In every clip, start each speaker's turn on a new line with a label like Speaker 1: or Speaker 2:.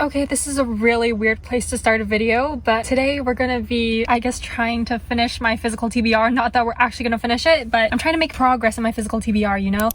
Speaker 1: Okay, this is a really weird place to start a video, but today we're gonna be, I guess, trying to finish my physical TBR. Not that we're actually gonna finish it, but I'm trying to make progress in my physical TBR, you know?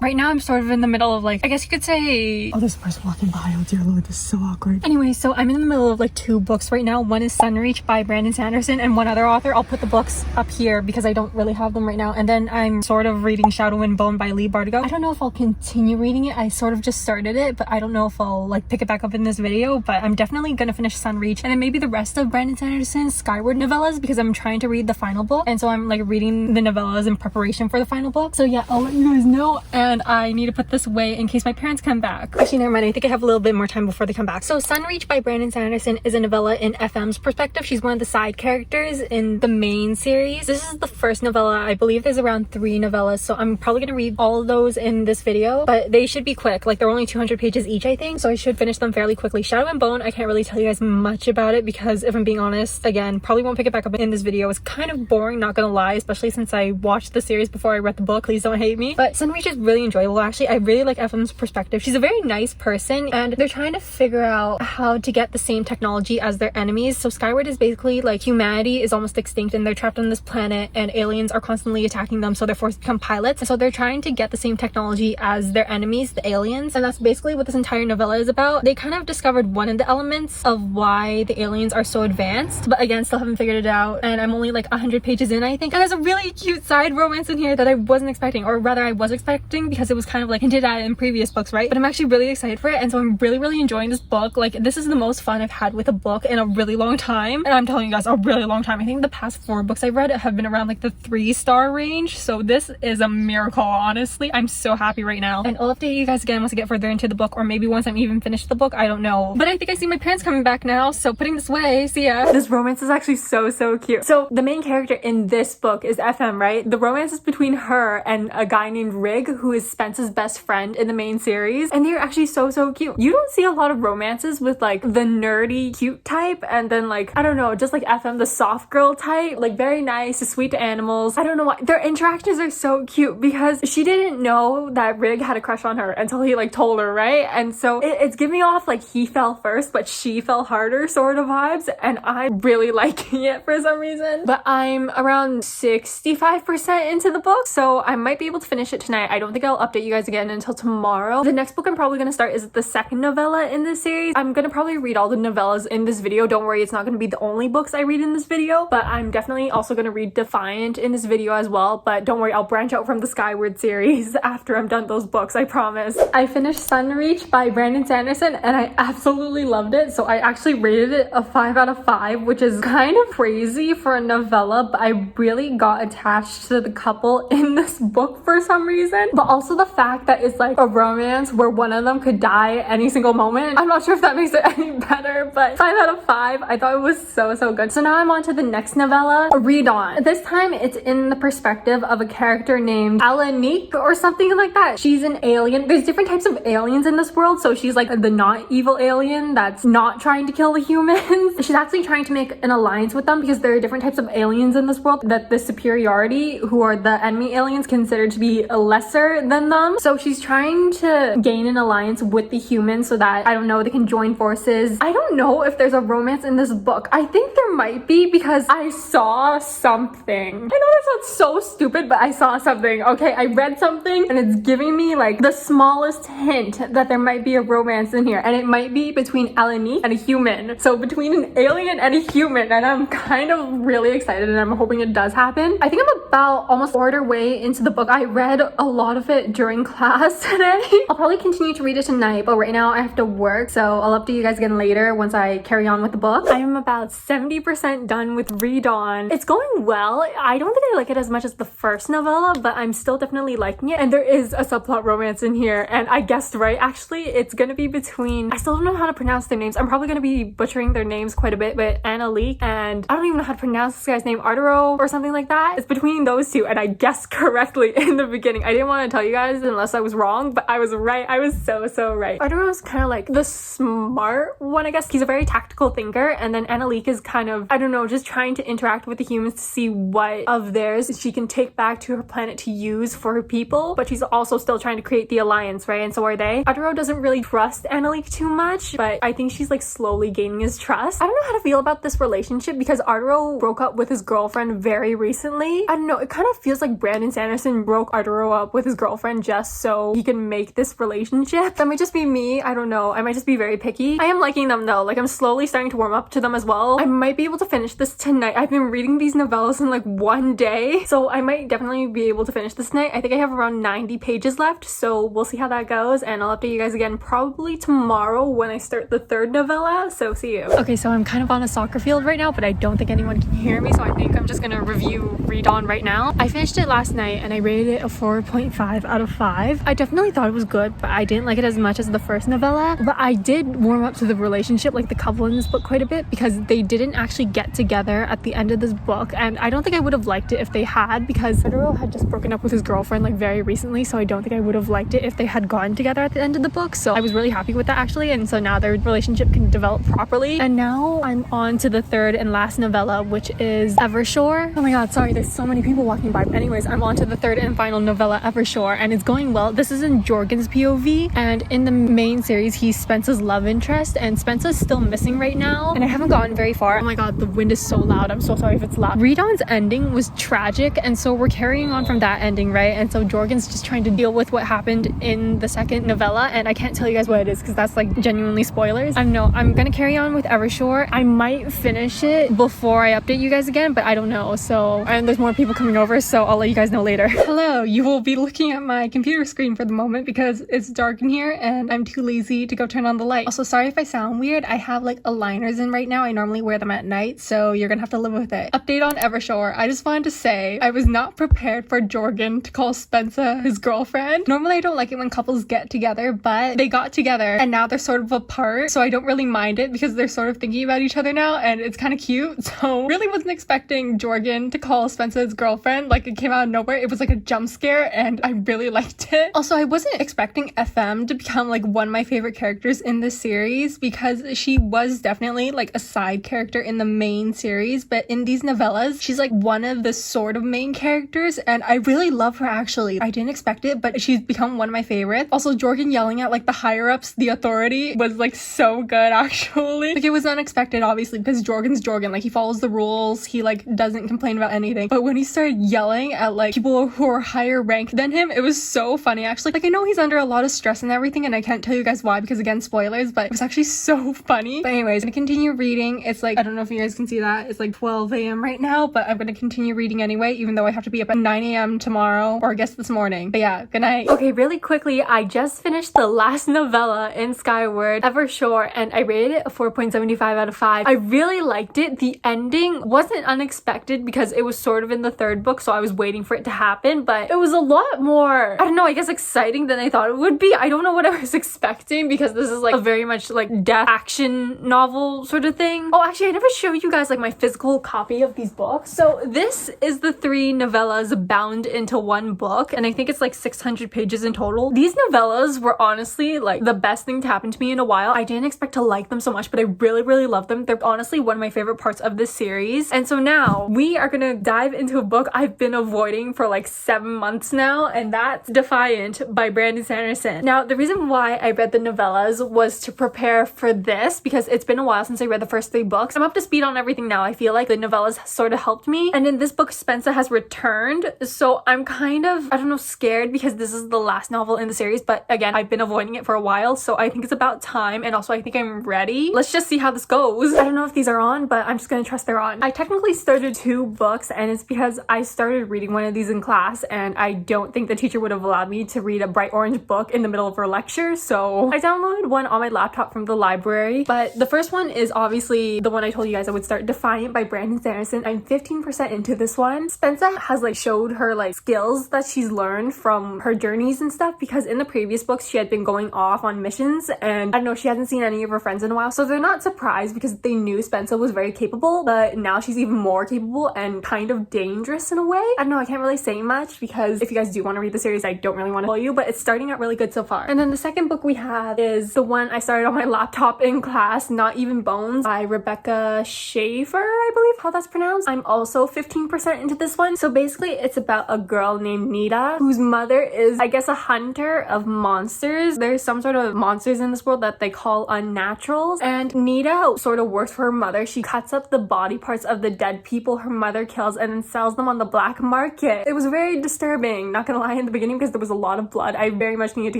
Speaker 1: Right now, I'm sort of in the middle of like, I guess you could say...
Speaker 2: Oh, this person walking by. Oh dear Lord, this is so awkward.
Speaker 1: Anyway, so I'm in the middle of like two books right now. One is Sunreach by Brandon Sanderson and one other author. I'll put the books up here because I don't really have them right now. And then I'm sort of reading Shadow and Bone by Lee Bardugo. I don't know if I'll continue reading it. I sort of just started it, but I don't know if I'll like pick it back up in this video. But I'm definitely gonna finish Sunreach and then maybe the rest of Brandon Sanderson's Skyward novellas because I'm trying to read the final book. And so I'm like reading the novellas in preparation for the final book. So yeah, I'll let you guys know. And I need to put this away in case my parents come back. Actually, never mind. I think I have a little bit more time before they come back. So Sunreach by Brandon Sanderson is a novella in FM's perspective. She's one of the side characters in the main series. This is the first novella. I believe there's around 3 novellas, so I'm probably gonna read all of those in this video, but they should be quick. Like, they're only 200 pages each, I think, so I should finish them fairly quickly. Shadow and Bone, I can't really tell you guys much about it because if I'm being honest, again, probably won't pick it back up in this video. It's kind of boring, not gonna lie, especially since I watched the series before I read the book. Please don't hate me. But Sunreach is really enjoyable, actually. I really like FM's perspective. She's a very nice person and they're trying to figure out how to get the same technology as their enemies. So Skyward is basically like humanity is almost extinct and they're trapped on this planet and aliens are constantly attacking them, so they're forced to become pilots. And so they're trying to get the same technology as their enemies, the aliens, and that's basically what this entire novella is about. They kind of discovered one of the elements of why the aliens are so advanced, but again, still haven't figured it out, and I'm only like 100 pages in, I think. And there's a really cute side romance in here that I wasn't expecting, or rather I was expecting because it was kind of like hinted at in previous books, right? But I'm actually really excited for it, and so I'm really enjoying this book. Like, this is the most fun I've had with a book in a really long time, and I'm telling you guys, a really long time. I think the past 4 books I've read have been around like the 3-star range, so this is a miracle. Honestly, I'm so happy right now, and I'll update you guys again once I get further into the book, or maybe once I'm even finished the book. I don't know, but I think I see my parents coming back now, so putting this away. See ya. This romance is actually so cute. So the main character in this book is FM, right? The romance is between her and a guy named Rig, who is Spence's best friend in the main series, and they're actually so cute. You don't see a lot of romances with like the nerdy cute type and then like, I don't know, just like FM, the soft girl type, like very nice, sweet to animals. I don't know why their interactions are so cute because she didn't know that Rig had a crush on her until he like told her, right? And so it's giving off like he fell first but she fell harder sort of vibes, and I'm really liking it for some reason. But I'm around 65% into the book, so I might be able to finish it tonight. I don't think I'll update you guys again until tomorrow. The next book I'm probably gonna start is the second novella in this series. I'm gonna probably read all the novellas in this video. Don't worry, it's not gonna be the only books I read in this video, but I'm definitely also gonna read Defiant in this video as well. But don't worry, I'll branch out from the Skyward series after I'm done those books, I promise. I finished Sunreach by Brandon Sanderson and I absolutely loved it. So I actually rated it a 5 out of 5, which is kind of crazy for a novella, but I really got attached to the couple in this book for some reason. But also the fact that it's like a romance where one of them could die any single moment. I'm not sure if that makes it any better, but 5 out of 5. I thought it was so good. So now I'm on to the next novella, Redawn. This time it's in the perspective of a character named Alanique or something like that. She's an alien. There's different types of aliens in this world, so she's like the not evil alien that's not trying to kill the humans. She's actually trying to make an alliance with them because there are different types of aliens in this world that the superiority, who are the enemy aliens, considered to be lesser than them. So she's trying to gain an alliance with the humans so that, I don't know, they can join forces. I don't know if there's a romance in this book. I think there might be because I saw something. I know that sounds so stupid, but I saw something. Okay, I read something and it's giving me like the smallest hint that there might be a romance in here, and it might be between Alanique and a human. So between an alien and a human, and I'm kind of really excited and I'm hoping it does happen. I think I'm about almost quarter way into the book. I read a lot of it during class today. I'll probably continue to read it tonight, but right now I have to work, so I'll update you guys again later once I carry on with the book. I am about 70% done with Redawn. It's going well. I don't think I like it as much as the first novella, but I'm still definitely liking it, and there is a subplot romance in here, and I guessed right. Actually, it's gonna be between, I still don't know how to pronounce their names. I'm probably gonna be butchering their names quite a bit, but Annaleek and I don't even know how to pronounce this guy's name, Arturo or something like that. It's between those two, and I guessed correctly in the beginning. I didn't want to tell tell you guys unless I was wrong, but I was right. I was so right. Arturo is kind of like the smart one, I guess. He's a very tactical thinker, and then Annalique is kind of, I don't know, just trying to interact with the humans to see what of theirs she can take back to her planet to use for her people, but she's also still trying to create the alliance, right? And so are they. Arturo doesn't really trust Annalique too much, but I think she's like slowly gaining his trust. I don't know how to feel about this relationship because Arturo broke up with his girlfriend very recently. I don't know, it kind of feels like Brandon Sanderson broke Arturo up with his girlfriend just so he can make this relationship. That might just be me. I don't know. I might just be very picky. I am liking them though. Like, I'm slowly starting to warm up to them as well. I might be able to finish this tonight. I've been reading these novellas in like one day, so I might definitely be able to finish this tonight. I think I have around 90 pages left, so we'll see how that goes, and I'll update you guys again probably tomorrow when I start the third novella, so see you. Okay, so I'm kind of on a soccer field right now, but I don't think anyone can hear me, so I think I'm just gonna review Redawn right now. I finished it last night and I rated it a 4.5 out of 5. I definitely thought it was good, but I didn't like it as much as the first novella. But I did warm up to the relationship, like the couple in this book, quite a bit because they didn't actually get together at the end of this book, and I don't think I would have liked it if they had, because Arturo had just broken up with his girlfriend like very recently, so I don't think I would have liked it if they had gotten together at the end of the book. So I was really happy with that actually, and so now their relationship can develop properly. And now I'm on to the third and last novella, which is Evershore. Oh my god, sorry, there's so many people walking by. But anyways, I'm on to the third and final novella, Evershore, and it's going well. This is in Jorgen's POV, and in the main series he's Spence's love interest, and Spence's still missing right now, and I haven't gotten very far. Oh my god, the wind is so loud. I'm so sorry if it's loud. Redawn's ending was tragic, and so we're carrying on from that ending, right? And so Jorgen's just trying to deal with what happened in the second novella, and I can't tell you guys what it is because that's like genuinely spoilers. I don't know. I'm gonna carry on with Evershore. I might finish it before I update you guys again, but I don't know. So, and there's more people coming over, so I'll let you guys know later. Hello, you will be looking at my computer screen for the moment because it's dark in here and I'm too lazy to go turn on the light. Also, sorry if I sound weird. I have like aligners in right now. I normally wear them at night, so you're gonna have to live with it. Update on Evershore. I just wanted to say I was not prepared for Jorgen to call Spencer his girlfriend. Normally I don't like it when couples get together, but they got together and now they're sort of apart, so I don't really mind it because they're sort of thinking about each other now and it's kind of cute. So really wasn't expecting Jorgen to call Spencer his girlfriend. Like, it came out of nowhere. It was like a jump scare and I really liked it. Also, I wasn't expecting FM to become like one of my favorite characters in this series because she was definitely like a side character in the main series, but in these novellas she's like one of the sort of main characters and I really love her actually. I didn't expect it, but she's become one of my favorites. Also, Jorgen yelling at like the higher ups, the authority, was like so good actually. Like, it was unexpected obviously because Jorgen's Jorgen. Like, he follows the rules, he like doesn't complain about anything, but when he started yelling at like people who are higher ranked than him, it was so funny actually. Like, I know he's under a lot of stress and everything, and I can't tell you guys why because again, spoilers, but it was actually so funny. But anyways, I'm gonna continue reading. It's like, I don't know if you guys can see that, it's like 12 a.m. right now, but I'm gonna continue reading anyway, even though I have to be up at 9 a.m. tomorrow, or I guess this morning. But yeah, good night. Okay, really quickly, I just finished the last novella in Skyward, Evershore, and I rated it a 4.75 out of 5. I really liked it. The ending wasn't unexpected because it was sort of in the third book, so I was waiting for it to happen, but it was a lot more, I don't know, I guess exciting than I thought it would be. I don't know what I was expecting because this is like a very much like death action novel sort of thing. Oh, actually, I never showed you guys like my physical copy of these books. So this is the 3 novellas bound into one book, and I think it's like 600 pages in total. These novellas were honestly like the best thing to happen to me in a while. I didn't expect to like them so much, but I really love them. They're honestly one of my favorite parts of this series. And so now we are gonna dive into a book I've been avoiding for like 7 months now, and that's Defiant by Brandon Sanderson. Now, the reason why I read the novellas was to prepare for this because it's been a while since I read the first 3 books. I'm up to speed on everything now. I feel like the novellas sort of helped me, and in this book Spencer has returned, so I'm kind of, I don't know, scared because this is the last novel in the series, but again, I've been avoiding it for a while, so I think it's about time, and also I think I'm ready. Let's just see how this goes. I don't know if these are on, but I'm just gonna trust they're on. I technically started 2 books, and it's because I started reading one of these in class, and I don't think the teacher would have allowed me to read a bright orange book in the middle of her lecture, so I downloaded one on my laptop from the library. But the first one is obviously the one I told you guys I would start, Defiant by Brandon Sanderson. I'm 15% into this one. Spencer has like showed her like skills that she's learned from her journeys and stuff, because in the previous books she had been going off on missions, and I don't know, she hasn't seen any of her friends in a while, so they're not surprised because they knew Spencer was very capable, but now she's even more capable and kind of dangerous in a way. I don't know, I can't really say much because if you guys do want to read read the series, I don't really want to tell you, but it's starting out really good so far. And then the second book we have is the one I started on my laptop in class, Not Even Bones by Rebecca Schaefer, I believe how that's pronounced. I'm also 15% into this one. So basically it's about a girl named Nita whose mother is, I guess, a hunter of monsters. There's some sort of monsters in this world that they call unnaturals, and Nita sort of works for her mother. She cuts up the body parts of the dead people her mother kills and then sells them on the black market. It was very disturbing, not gonna lie, in the beginning because there was a lot of blood. I very much needed to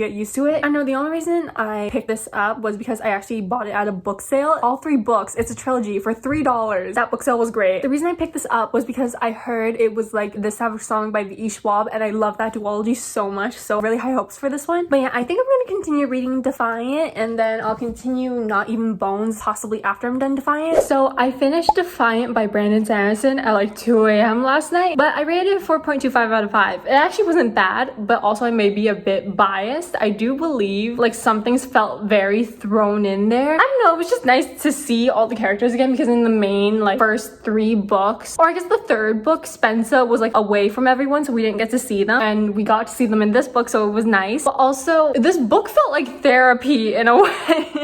Speaker 1: get used to it. I know the only reason I picked this up was because I actually bought it at a book sale. All 3 books, it's a trilogy, for $3. That book sale was great. The reason I picked this up was because I heard it was like the Savage Song by V.E. Schwab, and I love that duology so much, so really high hopes for this one. But yeah, I think I'm gonna continue reading Defiant, and then I'll continue Not Even Bones possibly after I'm done Defiant. So I finished Defiant by Brandon Sanderson at like 2 a.m. last night, but I rated it 4.25 out of 5. It actually wasn't bad, but also I may be a bit biased. I do believe like some things felt very thrown in there. I don't know, it was just nice to see all the characters again, because in the main like first 3 books, or I guess the 3rd book, Spencer was like away from everyone, so we didn't get to see them, and we got to see them in this book, so it was nice. But also this book felt like therapy in a way.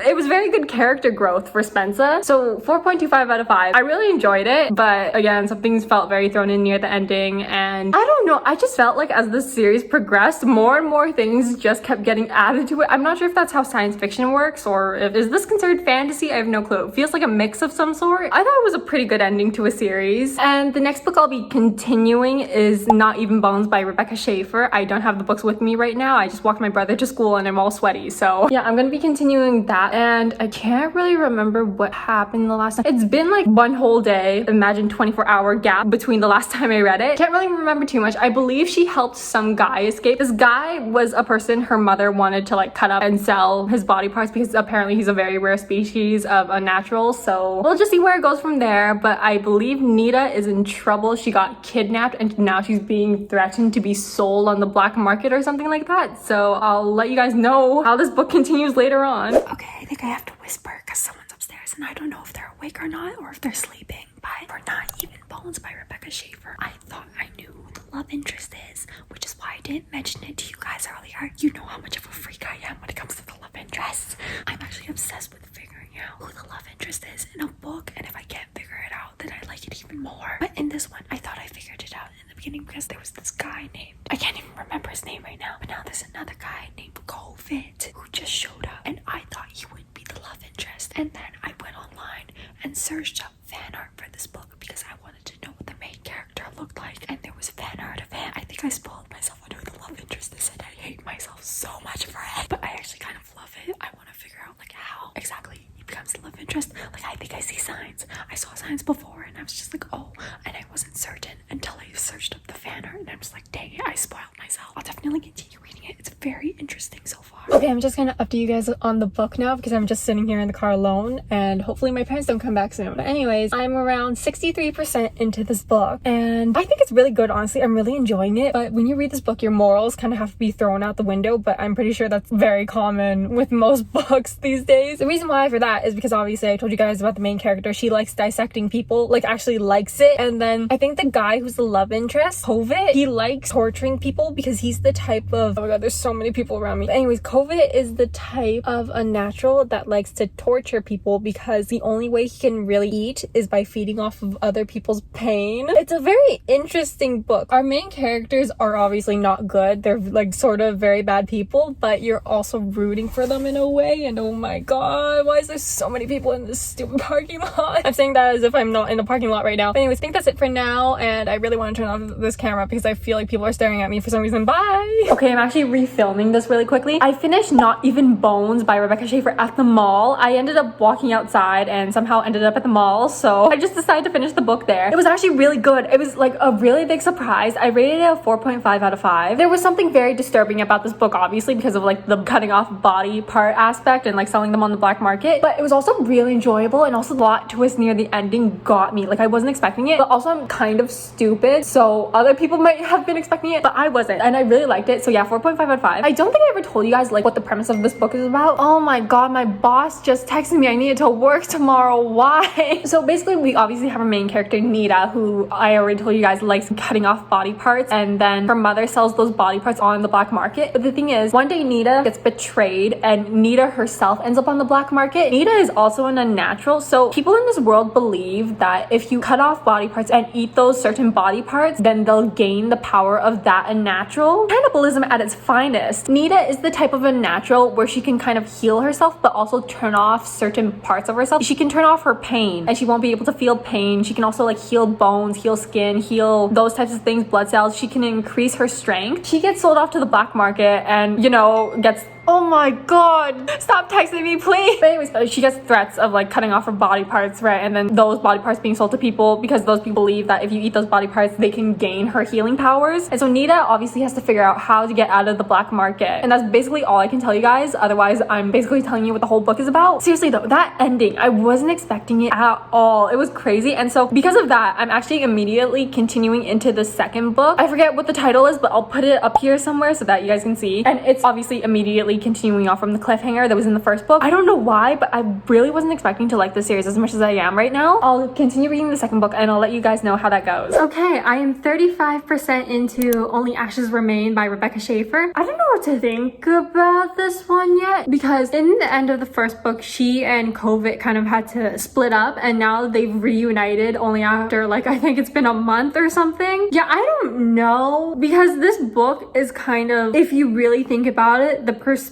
Speaker 1: It was very good character growth for Spencer, so 4.25 out of 5. I really enjoyed it, but again, some things felt very thrown in near the ending, and I don't know, I just felt like as the series progressed, more and more things just kept getting added to it. I'm not sure if that's how science fiction works, or if is this considered fantasy? I have no clue. It feels like a mix of some sort. I thought it was a pretty good ending to a series. And the next book I'll be continuing is Not Even Bones by Rebecca Schaefer. I don't have the books with me right now. I just walked my brother to school and I'm all sweaty, so yeah, I'm gonna be continuing that. And I can't really remember what happened the last time. It's been like one whole day, imagine 24-hour gap between the last time I read it. Can't really remember too much. I believe she helped some guy escape. This guy was a person her mother wanted to like cut up and sell his body parts because apparently he's a very rare species of unnatural, so we'll just see where it goes from there. But I believe Nita is in trouble. She got kidnapped and now she's being threatened to be sold on the black market or something like that, so I'll let you guys know how this book continues later on.
Speaker 2: Okay, I think I have to whisper because someone's upstairs and I don't know if they're awake or not, or if they're sleeping. But for Not Even Bones by Rebecca Schaefer, I thought I knew who the love interest is, which is why I didn't mention it to you guys earlier. You know how much of a freak I am when it comes to the love interest. I'm actually obsessed with figuring out who the love interest is in a book, and if I can't figure it out, then I like it even more. But in this one, I thought I figured it out in the beginning because there was this guy named, I can't even remember his name right now, but now there's another guy named COVID who just showed up, and I thought he would be the love interest. And then I went online and searched up fan art for this book because I wanted to know what the main character looked like, and there was fan art of him. I think I spoiled myself on who the love interest is, and I hate myself so much for it, but I actually kind of love it. I want to figure out like how exactly he becomes the love interest. Like, I think I see signs. I saw signs before and I was just like, oh, and I wasn't certain until I searched up the fan art, and I'm just like, dang it, I spoiled myself. I'll definitely continue reading it. It's very interesting so far.
Speaker 1: Okay, I'm just gonna update you guys on the book now because I'm just sitting here in the car alone, and hopefully my parents don't come back soon. But anyways, I'm around 63% into this book, and I think it's really good, honestly. I'm really enjoying it. But when you read this book, your morals kind of have to be thrown out the window, but I'm pretty sure that's very common with most books these days. The reason why for that is because obviously I told you guys about the main character. She likes dissecting people, like actually likes it. And then I think the guy who's the love interest, Covid, he likes torturing people because he's the type of, oh my god, there's so many people around me. But anyways, Covid is the type of unnatural that likes to torture people because the only way he can really eat is by feeding off of other people's pain. It's a very interesting book. Our main characters are obviously not good. They're like sort of very bad people, but you're also rooting for them in a way. And oh my god, why is there so many people in this stupid parking lot? I'm saying that as if I'm not in a parking lot right now. But anyways, I think that's it for now, and I really want to turn off this camera because I feel like people are staring at me for some reason. Bye! Okay, I'm actually refilming this really quickly. I finished Not Even Bones by Rebecca Schaefer at the mall. I ended up walking outside and somehow ended up at the mall, so I just decided to finish the book there. It was actually really good. It was like a really big surprise. I rated it a 4.5 out of 5. There was something very disturbing about this book, obviously, because of like the cutting off body part aspect and like selling them on the black market, but it was was also really enjoyable, and also the plot twist near the ending got me. Like, I wasn't expecting it, but also I'm kind of stupid, so other people might have been expecting it, but I wasn't, and I really liked it. So yeah, 4.5 out of 5. I don't think I ever told you guys like what the premise of this book is about. Oh my god, my boss just texted me I needed to work tomorrow. Why? So basically, we obviously have a main character, Nita, who I already told you guys likes cutting off body parts, and then her mother sells those body parts on the black market. But the thing is, one day Nita gets betrayed, and Nita herself ends up on the black market. Nita is also an unnatural, so people in this world believe that if you cut off body parts and eat those certain body parts, then they'll gain the power of that unnatural. Cannibalism at its finest. Nita is the type of unnatural where she can kind of heal herself, but also turn off certain parts of herself. She can turn off her pain, and she won't be able to feel pain. She can also like heal bones, heal skin, heal those types of things, blood cells. She can increase her strength. She gets sold off to the black market and, you know, gets... Oh my god, stop texting me, please. But anyways, she gets threats of like cutting off her body parts, right? And then those body parts being sold to people because those people believe that if you eat those body parts, they can gain her healing powers. And so Nita obviously has to figure out how to get out of the black market. And that's basically all I can tell you guys. Otherwise, I'm basically telling you what the whole book is about. Seriously though, that ending, I wasn't expecting it at all. It was crazy. And so because of that, I'm actually immediately continuing into the second book. I forget what the title is, but I'll put it up here somewhere so that you guys can see. And it's obviously immediately continuing off from the cliffhanger that was in the first book. I don't know why, but I really wasn't expecting to like this series as much as I am right now. I'll continue reading the second book and I'll let you guys know how that goes. Okay, I am 35% into Only Ashes Remain by Rebecca Schaeffer. I don't know what to think about this one yet, because in the end of the first book, she and Kovic kind of had to split up, and now they've reunited only after like, I think it's been a month or something. Yeah, I don't know, because this book is kind of, if you really think about it, the perspective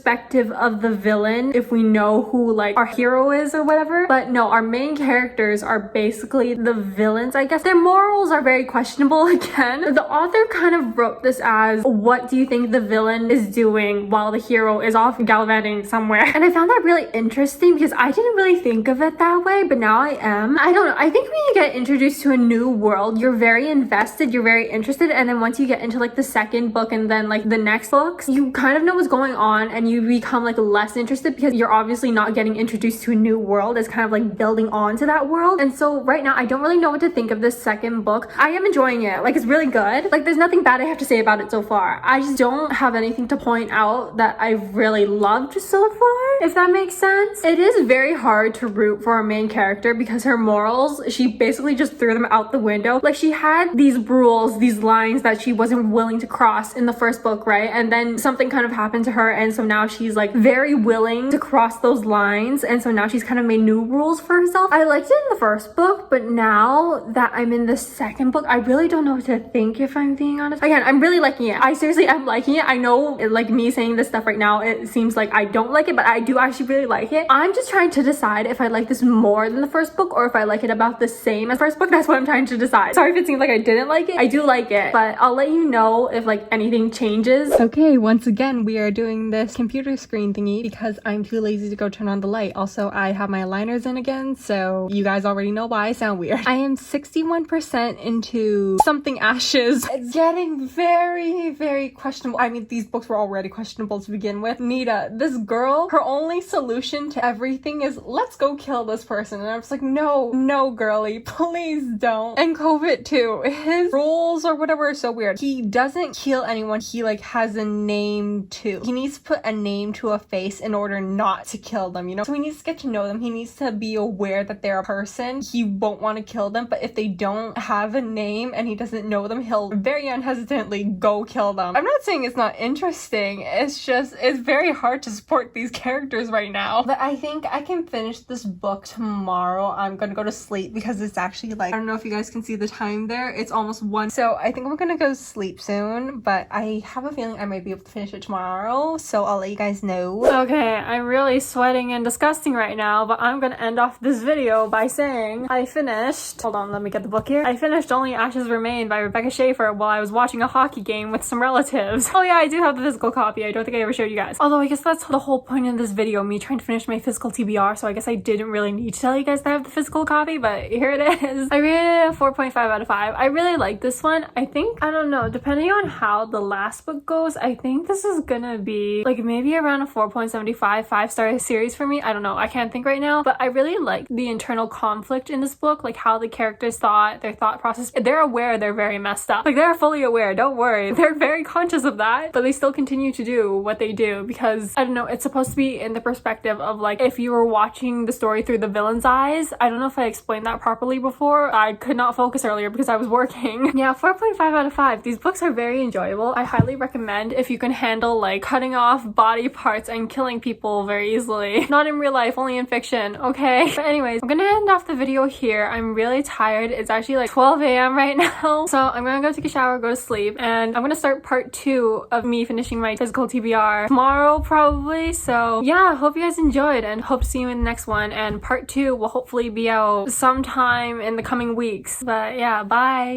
Speaker 1: of the villain, if we know who like our hero is or whatever. But no, our main characters are basically the villains, I guess. Their morals are very questionable again. The author kind of wrote this as, what do you think the villain is doing while the hero is off gallivanting somewhere? And I found that really interesting because I didn't really think of it that way, but now I am. I don't know, I think when you get introduced to a new world, you're very invested, you're very interested, and then once you get into like the second book and then like the next books, you kind of know what's going on and you become like less interested because you're obviously not getting introduced to a new world. It's kind of like building on to that world. And so right now I don't really know what to think of this second book. I am enjoying it. Like, it's really good. Like, there's nothing bad I have to say about it so far. I just don't have anything to point out that I've really loved so far, if that makes sense. It is very hard to root for our main character because her morals, she basically just threw them out the window. Like, she had these rules, these lines that she wasn't willing to cross in the first book, right? And then something kind of happened to her, and so now she's like very willing to cross those lines, and so now she's kind of made new rules for herself. I liked it in the first book, but now that I'm in the second book, I really don't know what to think, if I'm being honest. Again, I'm really liking it. I seriously am liking it. I know, like, me saying this stuff right now, it seems like I don't like it, but I do actually really like it. I'm just trying to decide if I like this more than the first book or if I like it about the same as first book. That's what I'm trying to decide. Sorry if it seems like I didn't like it. I do like it, but I'll let you know if like anything changes. Okay, once again, we are doing this computer screen thingy because I'm too lazy to go turn on the light. Also, I have my liners in again, so you guys already know why I sound weird. I am 61% into Something Ashes. It's getting very, very questionable. I mean, these books were already questionable to begin with. Nita, this girl, her only solution to everything is, let's go kill this person. And I was like, no, girly, please don't. And Kovic too. His rules or whatever are so weird. He doesn't kill anyone. He like has a name too. He needs to put a name to a face in order not to kill them, you know? So he needs to get to know them. He needs to be aware that they're a person. He won't want to kill them, but if they don't have a name and he doesn't know them, he'll very unhesitantly go kill them. I'm not saying it's not interesting. It's just, it's very hard to support these characters right now. But I think I can finish this book tomorrow. I'm gonna go to sleep because it's actually like, I don't know if you guys can see the time there. It's almost 1. So I think I'm gonna go sleep soon, but I have a feeling I might be able to finish it tomorrow. So I'll let you guys know. Okay, I'm really sweating and disgusting right now, but I'm gonna end off this video by saying I finished, hold on, let me get the book here. I finished Only Ashes Remain by Rebecca Schaeffer while I was watching a hockey game with some relatives. Oh yeah, I do have the physical copy. I don't think I ever showed you guys. Although I guess that's the whole point of this video, me trying to finish my physical TBR, so I guess I didn't really need to tell you guys that I have the physical copy, but here it is. I rated it a 4.5 out of 5. I really like this one. I think, I don't know, depending on how the last book goes, I think this is gonna be like maybe around a 4.75 5-star series for me. I don't know, I can't think right now, but I really like the internal conflict in this book, like how the characters thought, their thought process. They're aware they're very messed up. Like, they're fully aware, don't worry. They're very conscious of that, but they still continue to do what they do because, I don't know, it's supposed to be in the perspective of like if you were watching the story through the villain's eyes. I don't know if I explained that properly before. I could not focus earlier because I was working. Yeah, 4.5 out of 5. These books are very enjoyable. I highly recommend if you can handle like cutting off body parts and killing people very easily. Not in real life, only in fiction, okay? But anyways, I'm gonna end off the video here. I'm really tired. It's actually like 12 a.m. right now. So I'm gonna go take a shower, go to sleep, and I'm gonna start part 2 of me finishing my physical TBR tomorrow probably. So yeah, hope you guys enjoyed and hope to see you in the next one. And part 2 will hopefully be out sometime in the coming weeks. But yeah, bye.